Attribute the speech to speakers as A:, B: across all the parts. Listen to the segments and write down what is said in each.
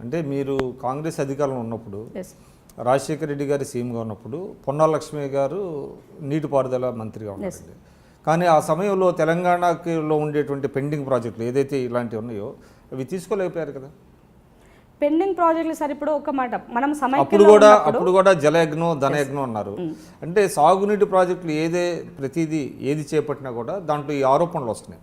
A: అంటే మీరు కాంగ్రెస్ అధికారంలో ఉన్నప్పుడు
B: Yes.
A: రాజశేఖర రెడ్డి గారు సీఎంగా ఉన్నప్పుడు పొన్నాల లక్ష్మి గారు నీటిపారుదల మంత్రిగా ఉన్నారండి. కానీ ఆ సమయంలో తెలంగాణలో ఉండేటువంటి పెండింగ్ ప్రాజెక్టులు ఏదైతే ఇలాంటివి ఉన్నాయో అవి తీసుకోలేకపోయారు కదా.
B: పెండింగ్ ప్రాజెక్టులు సార్ ఇప్పుడు ఒక మాట మనం
A: అప్పుడు కూడా జలయజ్ఞం ధనయజ్ఞం అన్నారు. అంటే సాగునీటి ప్రాజెక్టులు ప్రతిదీ ఏది చేపట్టినా కూడా దాంట్లో ఈ ఆరోపణలు వస్తున్నాయి.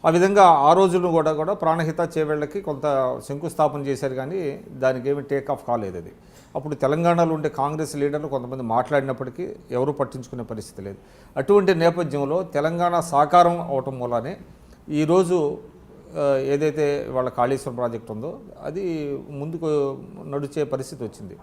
A: ఆ విధంగా ఆ రోజులను కూడా ప్రాణహిత చేవేళ్లకి కొంత శంకుస్థాపన చేశారు, కానీ దానికి ఏమి టేక్ ఆఫ్ కాలేదు. అది అప్పుడు తెలంగాణలో ఉండే కాంగ్రెస్ లీడర్లు కొంతమంది మాట్లాడినప్పటికీ ఎవరు పట్టించుకునే పరిస్థితి లేదు. అటువంటి నేపథ్యంలో తెలంగాణ సాకారం అవటం మూలానే ఈరోజు ఏదైతే వాళ్ళ కాళేశ్వరం ప్రాజెక్ట్ ఉందో అది ముందుకు నడిచే పరిస్థితి వచ్చింది.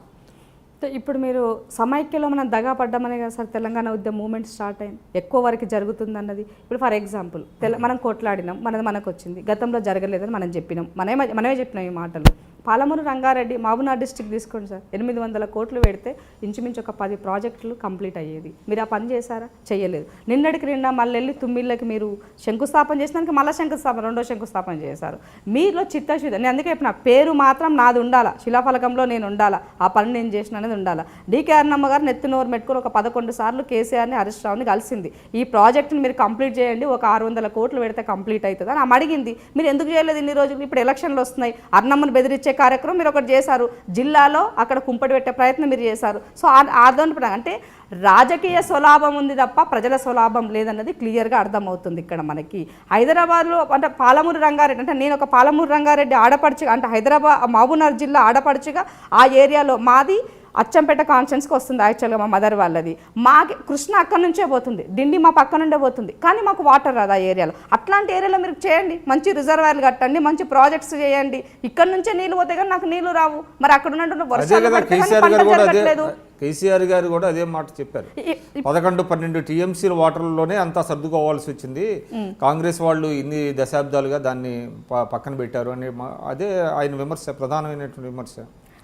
B: ఇప్పుడు మీరు సమైక్యలో మనం దగా పడ్డామనే కదా సార్ తెలంగాణ ఉద్యమ మూమెంట్ స్టార్ట్ అయింది, ఎక్కువ వరకు జరుగుతుంది అన్నది. ఇప్పుడు ఫర్ ఎగ్జాంపుల్ మనం కొట్లాడినాం, మనకు వచ్చింది, గతంలో జరగలేదని మనం చెప్పినాం, మనమే చెప్పినాం ఈ మాటలు. పాలమూరు రంగారెడ్డి మహబూబ్నగర్ డిస్ట్రిక్ట్ తీసుకోండి సార్, 800 కోట్లు పెడితే ఇంచుమించు ఒక 10 ప్రాజెక్టులు కంప్లీట్ అయ్యేది. మీరు ఆ పని చేశారా? చేయలేదు. నిన్నటికి మళ్ళీ వెళ్ళి తుమ్మిళ్ళకి మీరు శంకుస్థాపన చేసినానికి మళ్ళీ రెండో శంకుస్థాపన చేశారు. మీలో చిత్తశుద్ధి, నేను అందుకే చెప్పిన పేరు మాత్రం నాది ఉండాలా, శిలాఫలకంలో నేను ఉండాలా, ఆ పని నేను చేసిన అనేది ఉండాలా. డీకే అరుణమ్మ గారు నెత్తినోరు పెట్టుకుని ఒక 11 సార్లు కేసీఆర్ని హరీష్ రావుని కలిసింది, ఈ ప్రాజెక్టుని మీరు కంప్లీట్ చేయండి, ఒక 600 కోట్లు పెడితే కంప్లీట్ అవుతుంది అని ఆమె అడిగింది. మీరు ఎందుకు చేయలేదు ఇన్ని రోజులు? ఇప్పుడు ఎలక్షన్లు వస్తున్నాయి, అరుణమ్మను బెదిరించే కార్యక్రమం మీరు ఒకటి చేశారు, జిల్లాలో అక్కడ కుంపటి పెట్టే ప్రయత్నం మీరు చేశారు. సో అంటే రాజకీయ స్వలాభం ఉంది తప్ప ప్రజల స్వలాభం లేదన్నది క్లియర్గా అర్థమవుతుంది ఇక్కడ మనకి. హైదరాబాద్లో అంటే పాలమూరు రంగారెడ్డి, అంటే నేను ఒక పాలమూరు రంగారెడ్డి ఆడపడుచుగా, అంటే హైదరాబాద్ మహబూబ్నగర్ జిల్లా ఆడపడుచుగా ఆ ఏరియాలో మాది అచ్చంపేట కాన్స్టిట్యున్సీకి వస్తుంది. యాక్చువల్గా మా మదర్ వాళ్ళది, మాకి కృష్ణ అక్కడి నుంచే పోతుంది, డిండి మా పక్క నుండే పోతుంది, కానీ మాకు వాటర్ రాదు ఆ ఏరియాలో. అట్లాంటి ఏరియాలో మీరు చేయండి, మంచి రిజర్వాయర్లు కట్టండి, మంచి ప్రాజెక్ట్స్ చేయండి. ఇక్కడ నుంచే నీళ్ళు పోతే కానీ నాకు నీళ్లు రావు. మరి అక్కడ ఉన్నటువంటి
A: కేసీఆర్ గారు కూడా అదే మాట చెప్పారు. 11-12 టీఎంసీల వాటర్లోనే అంతా సర్దుకోవాల్సి వచ్చింది, కాంగ్రెస్ వాళ్ళు ఇన్ని దశాబ్దాలుగా దాన్ని పక్కన పెట్టారు అని అదే ఆయన విమర్శ, ప్రధానమైనటువంటి విమర్శ.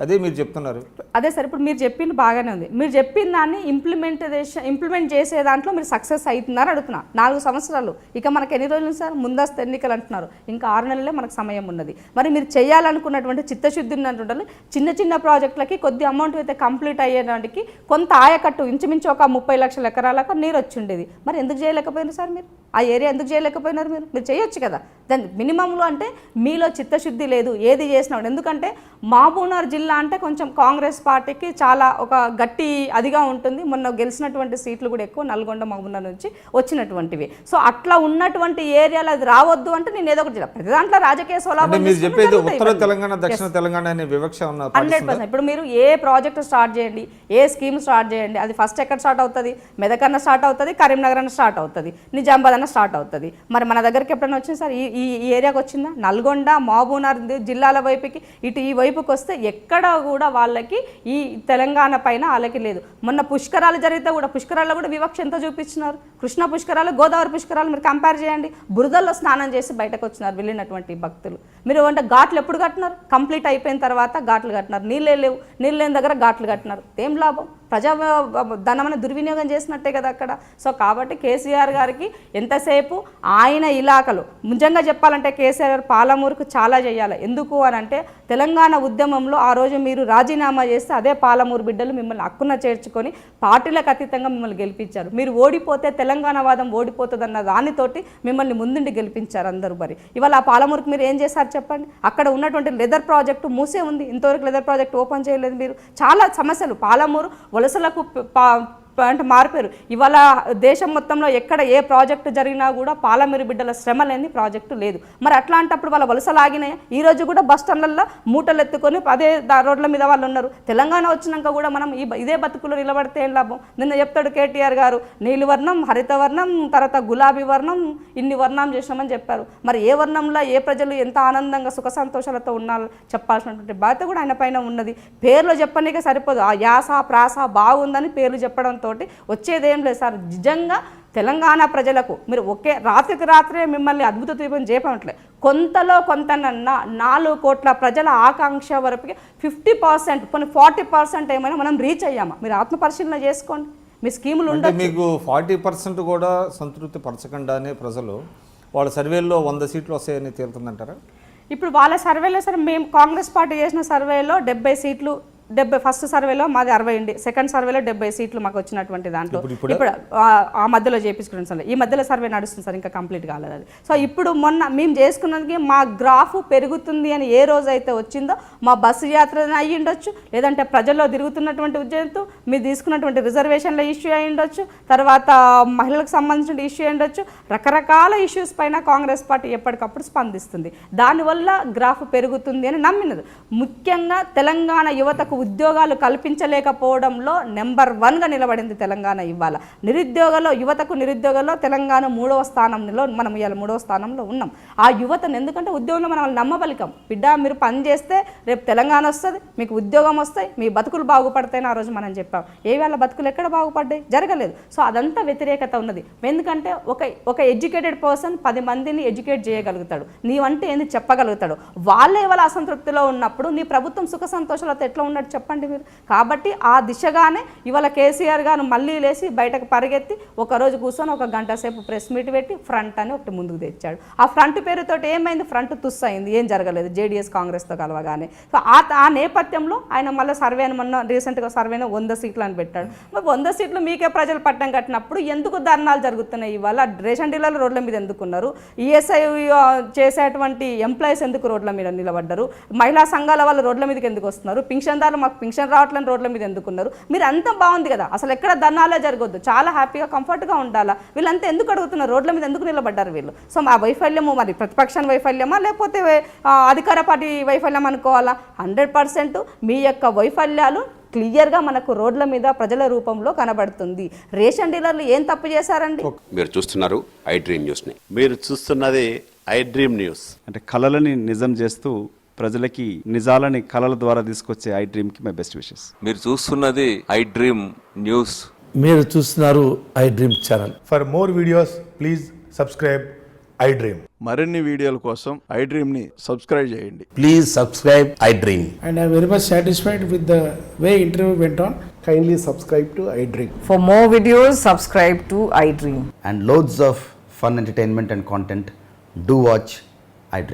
A: అదే మీరు చెప్తున్నారు.
B: అదే సార్, ఇప్పుడు మీరు చెప్పింది బాగానే ఉంది, మీరు చెప్పిన దాన్ని ఇంప్లిమెంట్ చేసే దాంట్లో మీరు సక్సెస్ అవుతున్నారని అడుగుతున్నా. 4 సంవత్సరాలు, ఇక మనకు ఎన్ని రోజులు సార్? ముందస్తు ఎన్నికలు అంటున్నారు, ఇంకా 6 నెలలే మనకు సమయం ఉన్నది. మరి మీరు చేయాలనుకున్నటువంటి చిత్తశుద్ధి ఉన్నటువంటి చిన్న ప్రాజెక్టులకి కొద్ది అమౌంట్ అయితే కంప్లీట్ అయ్యేదానికి కొంత ఆయకట్టు ఇంచుమించు ఒక 30 లక్షల ఎకరాలకు నీరు వచ్చి ఉండేది. మరి ఎందుకు చేయలేకపోయినారు సార్? మీరు ఆ ఏరియా ఎందుకు చేయలేకపోయినారు? మీరు చేయొచ్చు కదా. దాని మినిమంలో అంటే మీలో చిత్తశుద్ధి లేదు, ఏది చేసినాడు. ఎందుకంటే మహబూబ్నగర్ జిల్లా అంటే కొంచెం కాంగ్రెస్ పార్టీకి చాలా ఒక గట్టి అదిగా ఉంటుంది. మొన్న గెలిచినటువంటి సీట్లు కూడా ఎక్కువ నల్గొండ మహబూబ్నగర్ నుంచి వచ్చినటువంటివి. సో అట్లా ఉన్నటువంటి ఏరియాలో అది రావద్దు అంటే నేను ఏదో ఒకటి ప్రతి దాంట్లో రాజకీయ స్వలాభం.
A: మీరు చెప్పేది ఉత్తర తెలంగాణ దక్షిణ తెలంగాణ అనే వివక్ష ఉన్న
B: 100%. ఇప్పుడు మీరు ఏ ప్రాజెక్ట్ స్టార్ట్ చేయండి, ఏ స్కీమ్ స్టార్ట్ చేయండి, అది ఫస్ట్ ఎక్కడ స్టార్ట్ అవుతుంది? మెదక్ అన్న స్టార్ట్ అవుతుంది, కరీంనగర్ అన్న స్టార్ట్ అవుతుంది, నిజామాబాద్ అన్న స్టార్ట్ అవుతుంది. మరి మన దగ్గరికి ఎప్పుడైనా వచ్చింది సార్? ఈ ఏరియాకి వచ్చిందా? నల్గొండ మహబూబ్నగర్ జిల్లాల వైపుకి ఇటు ఈ వైపుకి వస్తే ఎక్కడ కూడా వాళ్ళకి ఈ తెలంగాణ పైన వాళ్ళకి లేదు. మొన్న పుష్కరాలు జరిగితే కూడా పుష్కరాల్లో కూడా వివక్ష ఎంత చూపించినారు? కృష్ణ పుష్కరాలు, గోదావరి పుష్కరాలు మీరు కంపేర్ చేయండి. బురదల్లో స్నానం చేసి బయటకు వచ్చినారు వెళ్ళినటువంటి భక్తులు. మీరు అంటే ఘాట్లు ఎప్పుడు కట్టినారు? కంప్లీట్ అయిపోయిన తర్వాత ఘాట్లు కట్టినారు. నీళ్ళే లేవు, నీళ్ళు లేని దగ్గర ఘాట్లు కట్టినారు. ఏం లాభం? ప్రజా ధనమని దుర్వినియోగం చేసినట్టే కదా అక్కడ. సో కాబట్టి కేసీఆర్ గారికి ఎంతసేపు ఆయన ఇలాకలు నిజంగా చెప్పాలంటే కేసీఆర్ గారు పాలమూరుకు చాలా చేయాలి. ఎందుకు అని అంటే తెలంగాణ ఉద్యమంలో ఆ రోజు మీరు రాజీనామా చేస్తే అదే పాలమూరు బిడ్డలు మిమ్మల్ని హక్కున చేర్చుకొని పార్టీలకు అతీతంగా మిమ్మల్ని గెలిపించారు. మీరు ఓడిపోతే తెలంగాణ వాదం ఓడిపోతుందన్న దానితోటి మిమ్మల్ని ముందుండి గెలిపించారు అందరూ. మరి ఇవాళ ఆ పాలమూరుకు మీరు ఏం చేశారు చెప్పండి? అక్కడ ఉన్నటువంటి లెదర్ ప్రాజెక్టు మూసే ఉంది, ఇంతవరకు లెదర్ ప్రాజెక్టు ఓపెన్ చేయలేదు. మీరు చాలా సమస్యలు, పాలమూరు వలసలకు అంటే మారిపోయారు. ఇవాళ దేశం మొత్తంలో ఎక్కడ ఏ ప్రాజెక్టు జరిగినా కూడా పాలమూరు బిడ్డల శ్రమ లేని ప్రాజెక్టు లేదు. మరి అట్లాంటప్పుడు వాళ్ళ వలసలాగినాయి. ఈరోజు కూడా బస్ స్టాండ్లలో మూటలు ఎత్తుకొని అదే రోడ్ల మీద వాళ్ళు ఉన్నారు. తెలంగాణ వచ్చినాక కూడా మనం ఇదే బతుకులో నిలబడితే ఏం లాభం? నిన్న చెప్తాడు కేటీఆర్ గారు, నీలి వర్ణం, హరిత వర్ణం, తర్వాత గులాబీ వర్ణం, ఇన్ని వర్ణం చేసినామని చెప్పారు. మరి ఏ వర్ణంలో ఏ ప్రజలు ఎంత ఆనందంగా సుఖ సంతోషాలతో ఉన్నారు చెప్పాల్సినటువంటి బాధ్యత కూడా ఆయన పైన ఉన్నది. పేర్లు చెప్పడానికే సరిపోదు, ఆ యాస ప్రాస బాగుందని పేర్లు చెప్పడం తోటి వచ్చేదేం లేదు సార్. నిజంగా తెలంగాణ ప్రజలకు మీరు ఒకే రాత్రికి రాత్రే మిమ్మల్ని అద్భుత దీపం చేయట్లేదు. కొంతలో కొంతనన్నా 4 కోట్ల ప్రజల ఆకాంక్ష వరకు 50%, కొన్ని 40% ఏమైనా మనం రీచ్ అయ్యామా? మీరు ఆత్మపరిశీలన చేసుకోండి. మీ స్కీములు ఉంటే
A: మీకు 40% కూడా సంతృప్తి పరచకుండానే ప్రజలు వాళ్ళ సర్వేల్లో 100 సీట్లు వస్తాయని తేలుతుందంటారా?
B: ఇప్పుడు వాళ్ళ సర్వేలో సరే మేము కాంగ్రెస్ పార్టీ చేసిన సర్వేలో 70 సీట్లు ఫస్ట్ సర్వేలో మాది 60 సెకండ్ సర్వేలో 70 సీట్లు మాకు వచ్చినటువంటి దాంట్లో ఇప్పుడు ఆ మధ్యలో చేపించుకున్నాం సార్. ఈ మధ్యలో సర్వే నడుస్తుంది సార్, ఇంకా కంప్లీట్ కాలేదు అది. సో ఇప్పుడు మొన్న మేము చేసుకున్నది మా గ్రాఫ్ పెరుగుతుంది అని ఏ రోజు అయితే వచ్చిందో మా బస్సు యాత్ర అయ్యి ఉండొచ్చు, లేదంటే ప్రజల్లో తిరుగుతున్నటువంటి ఉద్యోగంతో మీరు తీసుకున్నటువంటి రిజర్వేషన్ల ఇష్యూ అయి ఉండొచ్చు, తర్వాత మహిళలకు సంబంధించిన ఇష్యూ అయి ఉండొచ్చు. రకరకాల ఇష్యూస్ పైన కాంగ్రెస్ పార్టీ ఎప్పటికప్పుడు స్పందిస్తుంది. దానివల్ల గ్రాఫ్ పెరుగుతుంది అని నమ్మినది. ముఖ్యంగా తెలంగాణ యువతకు ఉద్యోగాలు కల్పించలేకపోవడంలో నెంబర్ 1గా నిలబడింది తెలంగాణ. ఇవాళ యువతకు నిరుద్యోగంలో తెలంగాణ 3వ స్థానంలో, మనం ఇవాళ 3వ స్థానంలో ఉన్నాం. ఆ యువతను ఎందుకంటే ఉద్యోగంలో మనం వాళ్ళు నమ్మబలికాం. బిడ్డ మీరు పని చేస్తే రేపు తెలంగాణ వస్తుంది, మీకు ఉద్యోగం వస్తాయి, మీ బతుకులు బాగుపడతాయని ఆ రోజు మనం చెప్పాం. వాళ్ళ బతుకులు ఎక్కడ బాగుపడ్డాయి? జరగలేదు. సో అదంతా వ్యతిరేకత ఉన్నది. ఎందుకంటే ఒక ఎడ్యుకేటెడ్ పర్సన్ 10 మందిని ఎడ్యుకేట్ చేయగలుగుతాడు, నీవంటే ఏంది చెప్పగలుగుతాడు. వాళ్ళే వాళ్ళ అసంతృప్తిలో ఉన్నప్పుడు నీ ప్రభుత్వం సుఖ సంతోషాలతో ఎట్లా ఉన్నట్టు చెప్పండి మీరు. కాబట్టి ఆ దిశగానే ఇవాళ కేసీఆర్ గారు మళ్ళీ లేచి బయటకు పరిగెత్తి ఒకరోజు కూర్చొని 1 గంట సేపు ప్రెస్ మీట్ పెట్టి ఫ్రంట్ అని ఒకటి ముందుకు తెచ్చాడు. ఆ ఫ్రంట్ పేరుతోటి ఏమైంది? ఫ్రంట్ తుస్ అయింది, ఏం జరగలేదు జేడీఎస్ కాంగ్రెస్తో కలవగానే. సో ఆ నేపథ్యంలో ఆయన మళ్ళీ సర్వేను మొన్న రీసెంట్గా సర్వేను 100 సీట్లు అని పెట్టాడు. మరి 100 సీట్లు మీకే ప్రజలు పట్టం కట్టినప్పుడు ఎందుకు ధర్నాలు జరుగుతున్నాయి? ఇవాళ రేషన్ డీలర్లు రోడ్ల మీద ఎందుకున్నారు? ఈఎస్ఐ చేసేటువంటి ఎంప్లాయీస్ ఎందుకు రోడ్ల మీద నిలబడ్డారు? మహిళా సంఘాల వాళ్ళు రోడ్ల మీదకి ఎందుకు వస్తున్నారు? పింఛన్దారులు మాకు పింఛన్ రావట్లని రోడ్ల మీద ఎందుకున్నారు? మీరు అంతా బాగుంది కదా, అసలు ఎక్కడ ధర్నాలే జరగొద్దు, చాలా హ్యాపీగా కంఫర్ట్గా ఉండాలా, వీళ్ళంతా ఎందుకు అడుగుతున్నారు? రోడ్ల మీద ఎందుకు నిలబడ్డారు వీళ్ళు? సో మా వైఫల్యము మరి ప్రతిపక్షం వైఫల్యమా లేకపోతే అధికార పార్టీ వైఫల్యం అనుకోవాలా? 100% మీ యొక్క వైఫల్యాలు క్లియర్గా మనకు రోడ్ల మీద ప్రజల రూపంలో కనబడుతుంది. రేషన్ డీలర్లు ఏం తప్పు చేశారండి?
C: మీరు చూస్తున్నారు ఐ డ్రీమ్ న్యూస్ని.
D: మీరు చూస్తున్నది ఐ డ్రీమ్ న్యూస్.
E: అంటే కళలని నిజం చేస్తూ ప్రజలకి నిజాలని కళల ద్వారా తీసుకొచ్చే ఐ డ్రీమ్కి మై బెస్ట్ విషెస్.
F: మీరు చూస్తున్నది ఐ డ్రీమ్ న్యూస్.
G: మీరు చూస్తున్నారు I dream channel.
H: For more videos please subscribe I dream.
D: మరిన్ని వీడియోల కోసం ఐ డ్రీమ్ని సబ్స్క్రైబ్ చేయండి.
G: Please subscribe I dream.
I: And I'm very much satisfied with the way interview went on.
H: Kindly subscribe to I Dream.
J: For more videos, subscribe to iDream.
K: And loads of fun entertainment and content. Do watch iDream.